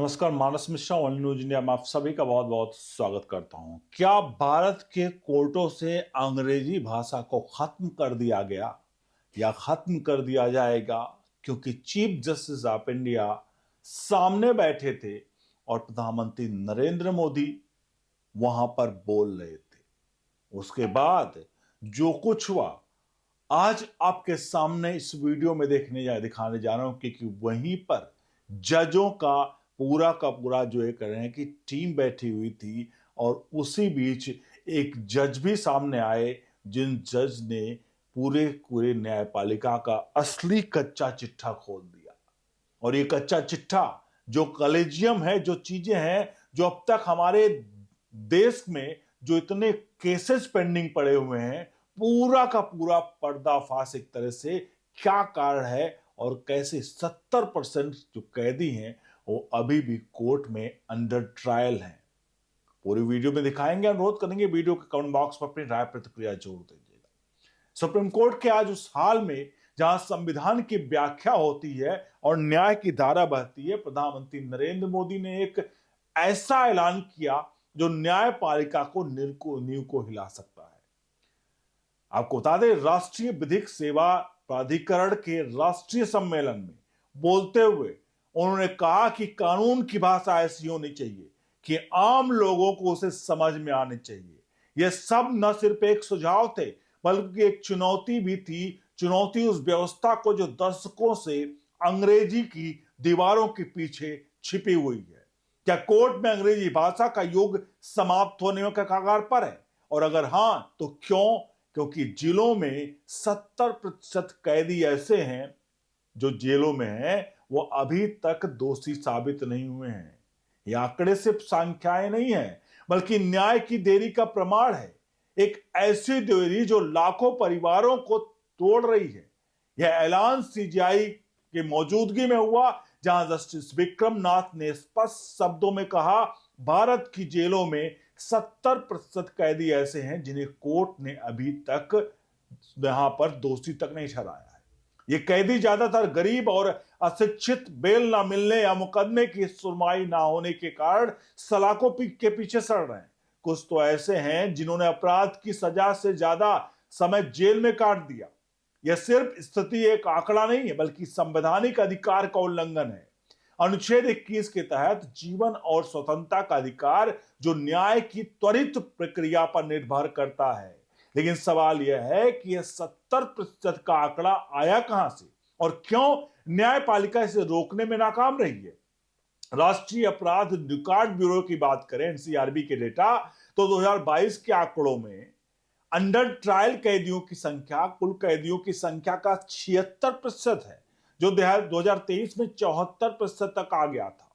नमस्कार, मानस Mishra all news India में आप सभी का बहुत बहुत स्वागत करता हूं। क्या भारत के कोर्टों से अंग्रेजी भाषा को खत्म कर दिया गया या खत्म कर दिया जाएगा? क्योंकि चीफ जस्टिस ऑफ इंडिया सामने बैठे थे और प्रधानमंत्री नरेंद्र मोदी वहां पर बोल रहे थे। उसके बाद जो कुछ हुआ आज आपके सामने इस वीडियो में दिखाने जा रहा हूं, क्योंकि वहीं पर जजों का पूरा जो ये कर रहे हैं कि टीम बैठी हुई थी और उसी बीच एक जज भी सामने आए, जिन जज ने पूरे पूरे न्यायपालिका का असली कच्चा चिट्ठा खोल दिया। और ये कच्चा चिट्ठा जो कलेजियम है, जो चीजें हैं जो अब तक हमारे देश में जो इतने केसेस पेंडिंग पड़े हुए हैं, पूरा का पूरा पर्दाफाश एक तरह से क्या कारण है और कैसे 70% जो कैदी हैं वो अभी भी कोर्ट में अंडर ट्रायल हैं। पूरी वीडियो में दिखाएंगे, अनुरोध करेंगे वीडियो के कमेंट बॉक्स पर अपनी राय प्रतिक्रिया जरूर दीजिएगा। सुप्रीम कोर्ट के आज उस हाल में जहां संविधान की व्याख्या होती है और न्याय की धारा बहती है, प्रधानमंत्री नरेंद्र मोदी ने एक ऐसा ऐलान किया जो न्यायपालिका को नींव को हिला सकता है। आपको बता दें, राष्ट्रीय विधिक सेवा प्राधिकरण के राष्ट्रीय सम्मेलन में बोलते हुए उन्होंने कहा कि कानून की भाषा ऐसी होनी चाहिए कि आम लोगों को उसे समझ में आनी चाहिए। यह सब न सिर्फ एक सुझाव थे बल्कि एक चुनौती भी थी। चुनौती उस व्यवस्था को जो दशकों से अंग्रेजी की दीवारों के पीछे छिपी हुई है। क्या कोर्ट में अंग्रेजी भाषा का युग समाप्त होने के कगार पर है? और अगर हां तो क्यों? क्योंकि जेलों में 70% कैदी ऐसे हैं जो जेलों में हैं, वो अभी तक दोषी साबित नहीं हुए हैं। ये आंकड़े सिर्फ संख्याएं नहीं है बल्कि न्याय की देरी का प्रमाण है। एक ऐसी देरी जो लाखों परिवारों को तोड़ रही है। यह ऐलान सीजीआई की मौजूदगी में हुआ, जहां जस्टिस विक्रम नाथ ने स्पष्ट शब्दों में कहा, भारत की जेलों में 70% कैदी ऐसे हैं जिन्हें कोर्ट ने अभी तक यहां पर दोषी तक नहीं ठहराया है। ये कैदी ज्यादातर गरीब और अशिक्षित, बेल ना मिलने या मुकदमे की सुनवाई ना होने के कारण सलाखों के पीछे सड़ रहे हैं। कुछ तो ऐसे हैं जिन्होंने अपराध की सजा से ज्यादा समय जेल में काट दिया। यह सिर्फ स्थिति एक आंकड़ा नहीं है बल्कि संवैधानिक अधिकार का उल्लंघन है। अनुच्छेद 21 के तहत जीवन और स्वतंत्रता का अधिकार जो न्याय की त्वरित प्रक्रिया पर निर्भर करता है। लेकिन सवाल यह है कि यह 70% का आंकड़ा आया कहां से और क्यों न्यायपालिका इसे रोकने में नाकाम रही है? राष्ट्रीय अपराध रिकॉर्ड ब्यूरो की बात करें, एनसीआरबी के डेटा, तो 2022 के आंकड़ों में अंडर ट्रायल कैदियों की संख्या कुल कैदियों की संख्या का 76% है, जो 2023 में 74% तक आ गया था।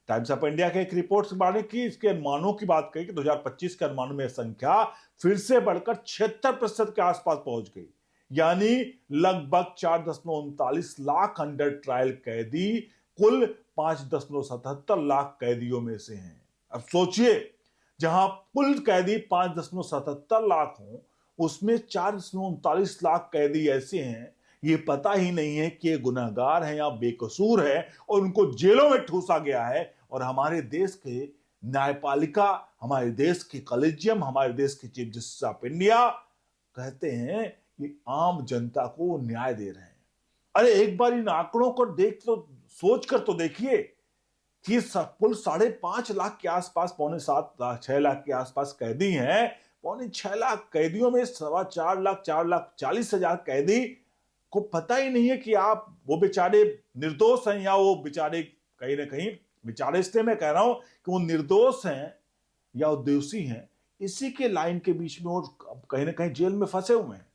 टाइम्स ऑफ इंडिया के एक रिपोर्ट से माने कि इसके अनुमानों की बात कही कि 2025 के अनुमानों में संख्या फिर से बढ़कर 76% के आसपास पहुंच गई। यानी लगभग 4.39 लाख अंडर ट्रायल कैदी कुल 5.77 लाख कैदियों में से हैं। अब सोचिए, जहां कुल कैदी 5.77 लाख हो, उसमें 4.39 लाख कैदी ऐसे हैं ये पता ही नहीं है कि ये गुनहगार हैं या बेकसूर है और उनको जेलों में ठूसा गया है। और हमारे देश के न्यायपालिका, हमारे देश की कलेजियम, हमारे देश के चीफ जस्टिस ऑफ इंडिया कहते हैं कि आम जनता को न्याय दे रहे हैं। अरे एक बार इन आंकड़ों को सोच कर तो देखिए कि कुल 5.5 लाख के आसपास, 6.5 लाख के आसपास कैदी हैं। 6.5 लाख कैदियों में 4.25 लाख, 4,40,000 कैदी को पता ही नहीं है कि आप वो बेचारे निर्दोष हैं या वो बेचारे कहीं ना कहीं बेचारे, इसलिए मैं कह रहा हूं कि वो निर्दोष हैं या वो दोषी हैं, इसी के लाइन के बीच में और कहीं ना कहीं जेल में फंसे हुए हैं।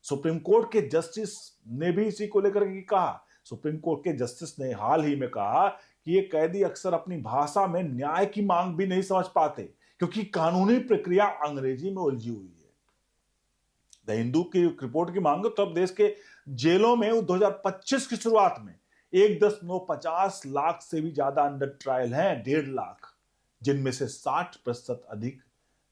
सुप्रीम कोर्ट के जस्टिस ने भी इसी को लेकर के कहा। सुप्रीम कोर्ट के जस्टिस ने हाल ही में कहा कि ये कैदी अक्सर अपनी भाषा में न्याय की मांग भी नहीं समझ पाते क्योंकि कानूनी प्रक्रिया अंग्रेजी में उलझी हुई है। द हिंदू की रिपोर्ट की मांग तो अब देश के जेलों में 2025 की शुरुआत में 1.50 लाख से भी ज्यादा अंडर ट्रायल हैं, 1.5 लाख, जिनमें से 60% अधिक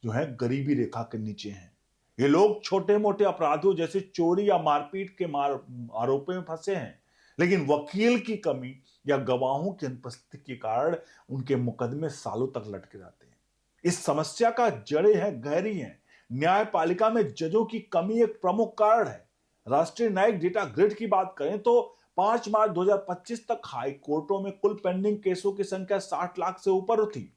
जो है गरीबी रेखा के नीचे हैं। ये लोग छोटे मोटे अपराधों जैसे चोरी या मारपीट के आरोपों में फंसे हैं, लेकिन वकील की कमी या गवाहों की अनुपस्थिति के कारण उनके मुकदमे सालों तक लटके रहते हैं। इस समस्या का जड़ें हैं, गहरी हैं। न्यायपालिका में जजों की कमी एक प्रमुख कारण है। राष्ट्रीय न्यायिक डेटा ग्रिड की बात करें तो 5 मार्च 2025 तक हाई कोर्टों में कुल पेंडिंग केसों की संख्या 60 लाख से ऊपर थी,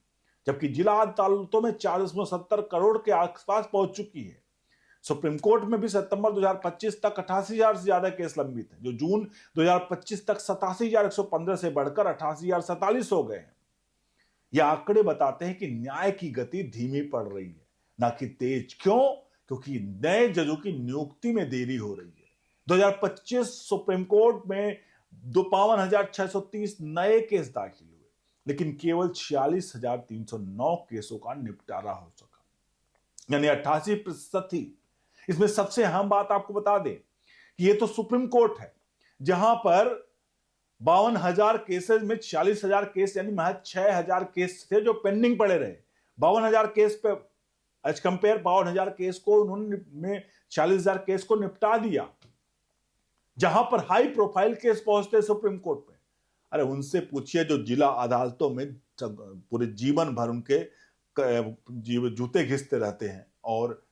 जबकि जिला अदालतों में 4.70 करोड़ के आसपास पहुंच चुकी है। सुप्रीम कोर्ट में भी सितंबर 2025 तक 88,000 से ज्यादा केस लंबित हैं, जो जून 2025 तक 87,115 से बढ़कर 88,047 हो गए हैं। ये आंकड़े बताते हैं कि न्याय की गति धीमी पड़ रही है, ना कि तेज। क्यों? क्योंकि नए जजों की नियुक्ति में देरी हो रही है। 2025 सुप्रीम कोर्ट में 52,630 नए केस दाखिल हुए, लेकिन केवल 46,309 केसों का निपटारा हो सका, यानी 88% ही। इसमें सबसे अहम बात आपको बता दें कि ये तो सुप्रीम कोर्ट है, जहां पर 52,000 केसेस में 46,000 केस यानी महज 6,000 केस थे जो पेंडिंग पड़े रहे। 52,000 केस पे एज कंपेयर 52,000 केस को उन्होंने 40,000 केस को निपटा दिया, जहां पर हाई प्रोफाइल केस पहुंचते सुप्रीम कोर्ट में। अरे उनसे पूछिए जो जिला अदालतों में पूरे जीवन भर उनके जूते घिसते रहते हैं, और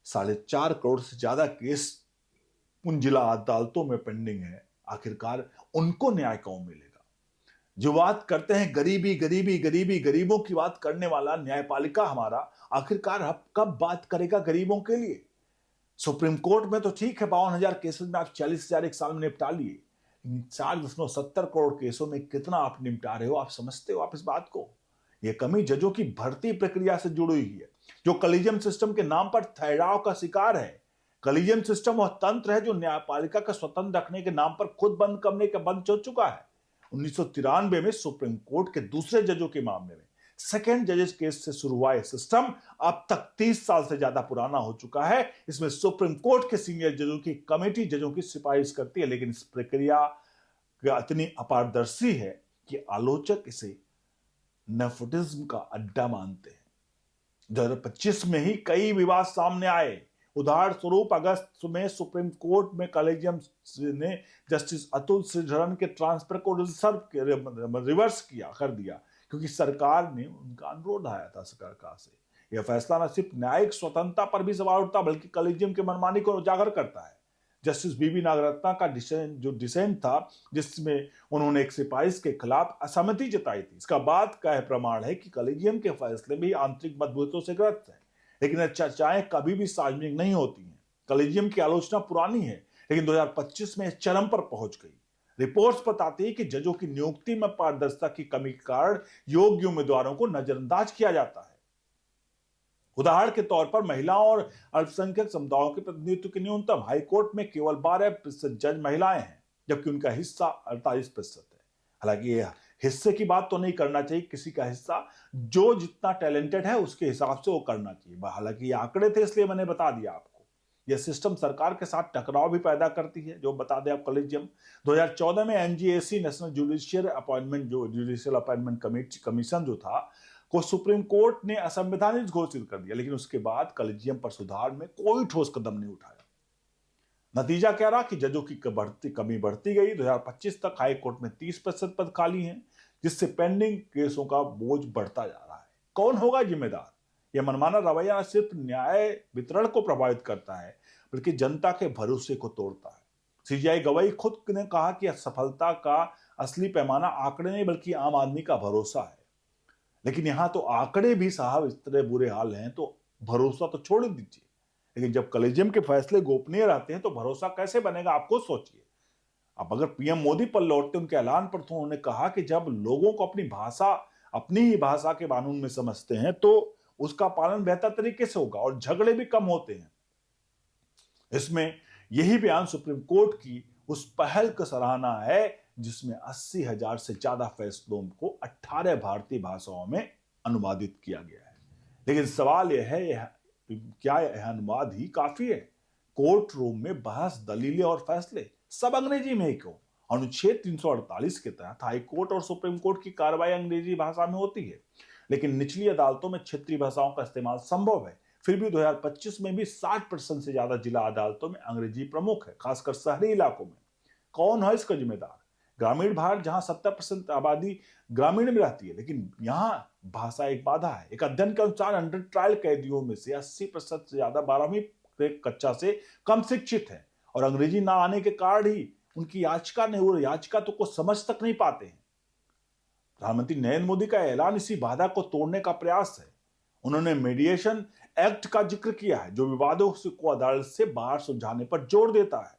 4.5 करोड़ से ज्यादा केस उन जिला अदालतों में पेंडिंग है। आखिरकार उनको न्याय कौन मिलेगा? जो बात करते हैं गरीबी गरीबी गरीबी, गरीबों की बात करने वाला न्यायपालिका हमारा आखिरकार अब कब बात करेगा गरीबों के लिए? सुप्रीम कोर्ट में तो ठीक है 52,000 केसेस में आप 40,000 एक साल में निपटा लिए, 4.70 करोड़ केसों में कितना आप निपटा रहे हो? आप समझते हो आप इस बात को? यह कमी जजों की भर्ती प्रक्रिया से जुड़ी हुई है, जो कॉलेजियम सिस्टम के नाम पर ठहराव का शिकार है। कॉलेजियम सिस्टम वह तंत्र है जो न्यायपालिका का स्वतंत्र रखने के नाम पर खुद बंद करने का बंद हो चुका है। 1993 में सुप्रीम कोर्ट के दूसरे जजों के मामले में सेकेंड जजेस केस से शुरू हुआ यह सिस्टम अब तक 30 साल से ज्यादा पुराना हो चुका है। इसमें सुप्रीम कोर्ट के सीनियर जजों की कमेटी जजों की सिफारिश करती है, लेकिन इस प्रक्रिया इतनी अपारदर्शी है कि आलोचक इसे नेपोटिज्म का अड्डा मानते हैं। 2025 में ही कई विवाद सामने आए। उदाहरण स्वरूप अगस्त में सुप्रीम कोर्ट में कॉलेजियम ने जस्टिस अतुल श्रीधरन के ट्रांसफर को रिवर्स कर दिया, क्योंकि सरकार ने उनका अनुरोध आया था सरकार से। यह फैसला न सिर्फ न्यायिक स्वतंत्रता पर भी सवाल उठता, बल्कि कॉलेजियम के मनमानी को उजागर करता है। जस्टिस बीबी नागरत्ना का डिसेंट था, जिसमें उन्होंने एक सिफारिश के खिलाफ असहमति जताई थी। इसका बात का प्रमाण है कि कॉलेजियम के फैसले भी आंतरिक मतभेदों से ग्रस्त है, लेकिन चर्चाएं कभी भी सार्वजनिक नहीं होती हैं। कॉलेजियम की आलोचना पुरानी है, लेकिन 2025 में चरम पर पहुंच गई। रिपोर्ट्स बताती है कि जजों की नियुक्ति में पारदर्शिता की कमी के कारण योग्य उम्मीदवारों को नजरअंदाज किया जाता है। उदाहरण के तौर पर महिलाओं और अल्पसंख्यक समुदायों के प्रतिनिधित्व की न्यूनतम हाईकोर्ट में केवल 12% जज महिलाएं हैं, जबकि उनका हिस्सा 48% है। हालांकि यह हिस्से की बात तो नहीं करना चाहिए, किसी का हिस्सा जो जितना टैलेंटेड है उसके हिसाब से वो करना चाहिए। हालांकि ये आंकड़े थे इसलिए मैंने बता दिया आपको। यह सिस्टम सरकार के साथ टकराव भी पैदा करती है, जो बता दें आप कॉलेजियम 2014 में एनजीएसी नेशनल जुडिशियल अपॉइंटमेंट कमीशन जो था को सुप्रीम कोर्ट ने असंवैधानिक घोषित कर दिया, लेकिन उसके बाद कॉलेजियम पर सुधार में कोई ठोस कदम नहीं उठाया। नतीजा क्या रहा कि जजों की कमी बढ़ती गई। 2025 तक हाई कोर्ट में 30% पद खाली हैं, जिससे पेंडिंग केसों का बोझ बढ़ता जा रहा है। कौन होगा जिम्मेदार? यह मनमाना रवैया न सिर्फ न्याय वितरण को प्रभावित करता है, बल्कि जनता के भरोसे को तोड़ता है। सीजीआई गवाई खुद ने कहा कि सफलता का असली पैमाना आंकड़े नहीं बल्कि आम आदमी का भरोसा है। लेकिन यहां तो आंकड़े भी साहब इस तरह बुरे हाल हैं तो भरोसा तो छोड़ दीजिए। लेकिन जब कॉलेजियम के फैसले गोपनीय रहते हैं तो भरोसा कैसे बनेगा? आपको सोचिए। अब अगर पीएम मोदी पर लौटते, उनके ऐलान पर तो उन्होंने कहा कि जब लोगों को अपनी ही भाषा के कानून में समझते हैं तो उसका पालन बेहतर तरीके से होगा और झगड़े भी कम होते हैं। इसमें यही बयान सुप्रीम कोर्ट की उस पहल का सराहना है जिसमें 80,000 से ज्यादा फैसलों को 18 भारतीय भाषाओं में अनुवादित किया गया है। लेकिन सवाल यह है क्या यह अनुवाद ही काफी है? कोर्ट रूम में बहस, दलीलें और फैसले सब अंग्रेजी में ही क्यों? अनुच्छेद 348 के तहत हाई कोर्ट और सुप्रीम कोर्ट की कार्रवाई अंग्रेजी भाषा में होती है, लेकिन निचली अदालतों में क्षेत्रीय भाषाओं का इस्तेमाल संभव है। फिर भी 2025 में भी 60% से ज्यादा जिला अदालतों में अंग्रेजी प्रमुख है, खासकर शहरी इलाकों में। कौन है इसका जिम्मेदार? ग्रामीण भारत जहां 70% आबादी ग्रामीण में रहती है, लेकिन यहां भाषा एक बाधा है। एक अध्ययन के अनुसार अंडर ट्रायल कैदियों में से 80% से ज्यादा 12वीं कक्षा से कम शिक्षित है, और अंग्रेजी ना आने के कारण ही उनकी याचिका नहीं हो रही, याचिका तो कुछ समझ तक नहीं पाते हैं। प्रधानमंत्री नरेंद्र मोदी का ऐलान इसी बाधा को तोड़ने का प्रयास है। उन्होंने मीडिएशन एक्ट का जिक्र किया है, जो विवादों को अदालत से बाहर सुलझाने पर जोर देता है।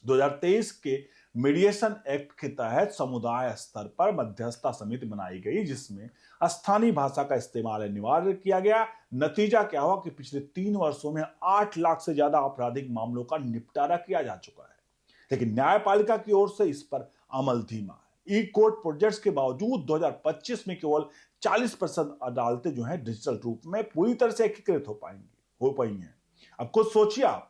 2023 के मीडिएशन एक्ट के तहत समुदाय स्तर पर मध्यस्थता समिति बनाई गई, जिसमें स्थानीय भाषा का इस्तेमाल अनिवार्य किया गया। नतीजा क्या हुआ कि पिछले 3 वर्षों में 8 लाख से ज्यादा आपराधिक मामलों का निपटारा किया जा चुका है, लेकिन न्यायपालिका की ओर से इस पर अमल धीमा है। ई कोर्ट प्रोजेक्ट्स के बावजूद 2025 में केवल 40% अदालतें जो हैं डिजिटल रूप में पूरी तरह से एकीकृत हो पाई हैं। अब कुछ सोचिए आप,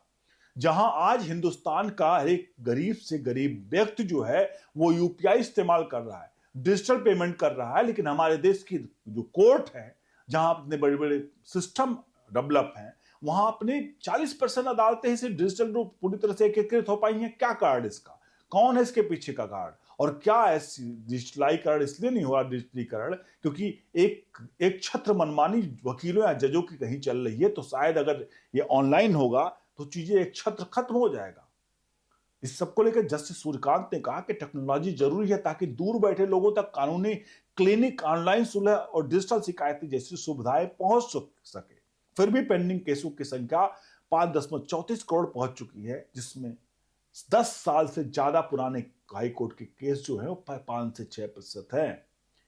जहां आज हिंदुस्तान का एक गरीब से गरीब व्यक्ति जो है वो यूपीआई इस्तेमाल कर रहा है, डिजिटल पेमेंट कर रहा है, लेकिन हमारे देश की जो कोर्ट है, जहां अपने बड़े बड़े सिस्टम डेवलप हैं, वहां अपने 40% अदालतें ही सिर्फ डिजिटल रूप पूरी तरह से एकीकृत हो पाई हैं। क्या कारण इसका, कौन है इसके पीछे का कारण, और क्या ऐसी डिजिटलाइकरण इसलिए नहीं हुआ डिजिटलीकरण क्योंकि एक छत्र मनमानी वकीलों या जजों की कहीं चल रही है। तो शायद अगर ये ऑनलाइन होगा तो चीजें एक छत्र खत्म हो जाएगा। इस सबको लेकर जस्टिस सूर्यकांत ने कहा कि टेक्नोलॉजी जरूरी है ताकि दूर बैठे लोगों तक कानूनी क्लिनिक, ऑनलाइन सुलह और डिजिटल शिकायतें जैसी सुविधाएं पहुंच सके। फिर भी पेंडिंग केसों की संख्या 5.34 करोड़ पहुंच चुकी है, जिसमें 10 साल से ज्यादा पुराने हाईकोर्ट के केस जो है वो 5 से 6% है।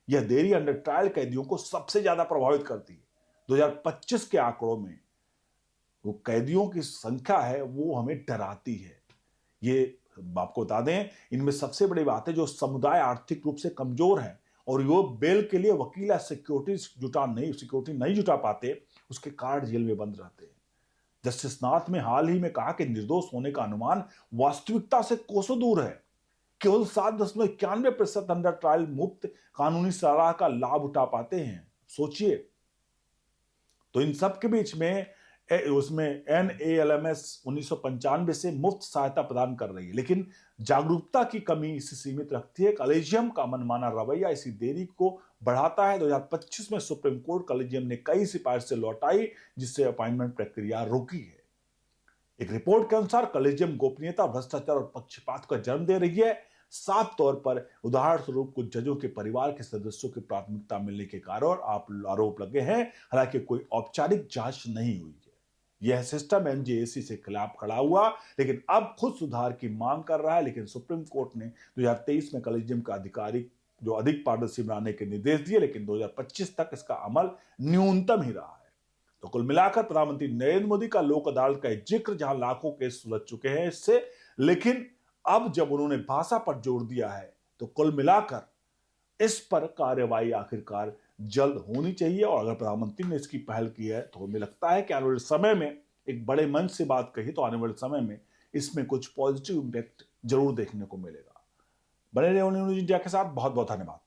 यह देरी अंडर ट्रायल कैदियों को सबसे ज्यादा प्रभावित करती है। 2025 के आंकड़ों में वो कैदियों की संख्या है वो हमें डराती है। ये आपको बता दें, इनमें सबसे बड़ी बात है जो समुदाय आर्थिक रूप से कमजोर है और वो बेल के लिए वकील या सिक्योरिटी नहीं जुटा पाते, उसके कारण जेल में बंद रहते हैं। जस्टिस नाथ ने हाल ही में कहा कि निर्दोष होने का अनुमान वास्तविकता से कोसों दूर है। केवल 7.91% अंडर ट्रायल मुक्त कानूनी सलाह का लाभ उठा पाते हैं। सोचिए, तो इन सब के बीच में उसमें NALMS 1995 से मुफ्त सहायता प्रदान कर रही है, लेकिन जागरूकता की कमी इसे सीमित रखती है। कॉलेजियम का मनमाना रवैया इसी देरी को बढ़ाता है। 2025 में सुप्रीम कोर्ट कॉलेजियम ने कई सिफारिशें लौटाई, जिससे अपॉइंटमेंट प्रक्रिया रुकी है। एक रिपोर्ट के अनुसार कॉलेजियम गोपनीयता, भ्रष्टाचार और पक्षपात का जन्म दे रही है। साफ तौर पर उदाहरण स्वरूप कुछ जजों के परिवार के सदस्यों की प्राथमिकता मिलने के कारण आरोप लगे हैं, हालांकि कोई औपचारिक जांच नहीं हुई है। यह सिस्टम MJAC से खिलाफ खड़ा हुआ, लेकिन अब खुद सुधार की मांग कर रहा है। लेकिन सुप्रीम कोर्ट ने 2023 में कॉलेजियम का अधिक पारदर्शी बनाने के निर्देश दिए, लेकिन 2025 तक इसका अमल न्यूनतम ही रहा है। तो कुल मिलाकर प्रधानमंत्री नरेंद्र मोदी का लोक अदालत का जिक्र, जहां लाखों केस सुलझ चुके हैं इससे, लेकिन अब जब उन्होंने भाषा पर जोर दिया है तो कुल मिलाकर इस पर कार्यवाही आखिरकार जल्द होनी चाहिए। और अगर प्रधानमंत्री ने इसकी पहल की है तो हमें लगता है कि आने वाले समय में, एक बड़े मंच से बात कही तो आने वाले समय में इसमें कुछ पॉजिटिव इंपैक्ट जरूर देखने को मिलेगा। बने रहे न्यूज़ इंडिया के साथ। बहुत बहुत धन्यवाद।